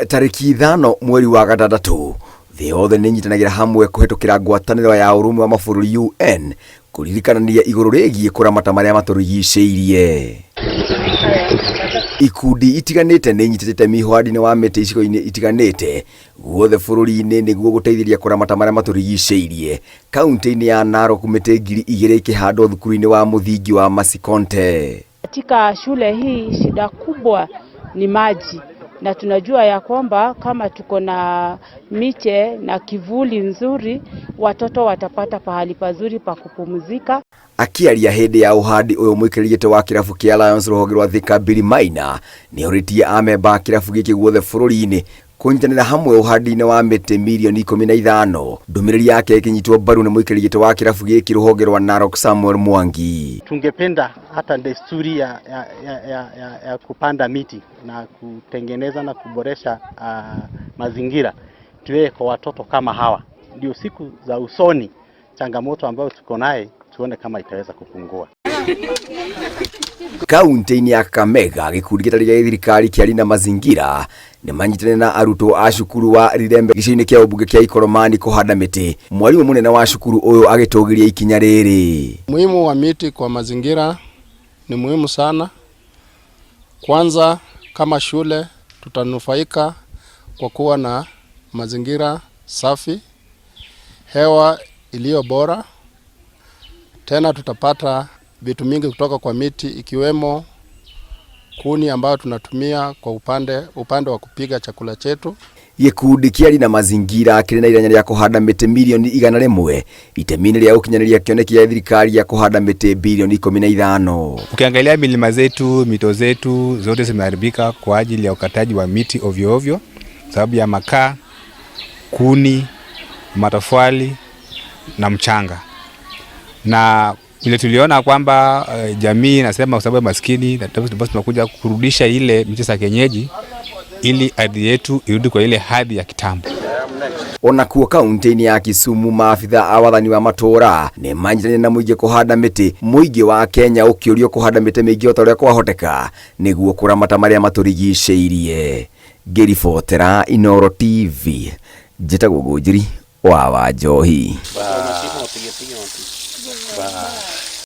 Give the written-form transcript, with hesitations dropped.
Tariki 5 mweri wa gatandatũ thĩ yothe nĩ nyitanagĩra hamwe kũhetũkĩra ngwatanĩro ya ũrũmwe wa mabũrũri UN kũririkanania igũrũ rĩgiĩ kũramata marĩa matũrigicĩirie. Ikundi itiganĩte nĩ inyitĩte itemi ũhandi-inĩ wa mĩtĩ icigo-inĩ itiganĩte guothe bũrũri-inĩ nĩguo gũteithĩrĩria kũramata marĩa matũrigicĩirie. Kaunti-inĩ ya Narok mĩtĩ 2,000 ikĩhandwo thukuru-inĩ wa mũthingi wa Masikonte. Katika shule hii shida kubwa ni maji, na tunajua ya kwamba kama tuko na miche na kivuli nzuri, watoto watapata pahali pazuri pa kupumzika. Akiaria hĩndĩ ya ũhandi ũyũ mũikarĩri gĩtĩ wa kĩrabu kĩa Lions rũhonge rwa Thika Billy Maina nĩ orĩtie amemba a kĩrabu gĩkĩ guothe bũrũri-inĩ kũnyitanĩra hamwe ũhandi-inĩ wa mĩtĩ milioni 15. Ndũmĩrĩri yake ĩkĩnyitwo mbaru nĩ mũikarĩri gĩtĩ wa kĩrabu gĩkĩ rũhonge rwa Narok Samuel Mwangi. Tungependa hata desturi ya kupanda miti na kutengeneza na kuboresha mazingira tuwe kwa watoto kama hawa, ndio siku za usoni changamoto ambayo tuko naye tuone kama itaweza kupungua. Kaunti-inĩ ya Kakamega gĩkundi gĩtarĩ gĩa thirikari kĩa Linda Mazingira nĩ manyitanĩire na arutwo a cukuru wa Rirembe gĩcigo-inĩ kĩa ũmbunge kĩa Ikoromani kũhanda mĩtĩ. Mwarimũ mũnene wa cukuru ũyũ agĩtũgĩria ikinya rĩrĩ. Muhimu wa miti kwa mazingira ni muhimu sana. Kwanza kama shule tutanufaika kwa kuwa na mazingira safi, hewa iliyo bora. Tena tutapata vitu mingi kutoka kwa miti ikiwemo kuni ambayo tunatumia kwa upande wa kupiga chakula chetu. Gĩkundi kĩa Linda Mazingira kĩrĩ na iranya rĩa kũhanda mĩtĩ milioni 100 itemi-inĩ rĩa gũkinyanĩria kĩoneki gĩa thirikari ya kũhanda mĩtĩ bilioni 15. Ukiangalia milima zetu, mito zetu zote zimeharibika kwa ajili ya ukataji wa miti ovyo ovyo, sababu ya makaa, kuni, matofali na mchanga. Na ile tuliona kwamba jamii inasema kwa sababu ya maskini tunakuja kurudisha ile miti za kienyeji ili ardhi yetu irudi kwa ile hadhi ya kitambo. Ona kuo kaunti-inĩ ya Kisumu maafitha a wathani wa matũũra nĩ manyitanĩire na mũingĩ kũhanda mĩtĩ. Mũingĩ wa Kenya ũkĩũrio kũhanda mĩtĩ mĩingĩ o ta ũrĩa kwahoteka nĩguo kũramata marĩa matũrigicĩirie. Ngĩribotera Inooro TV, njĩtagwo Ngũnjiri wa Wanjohi.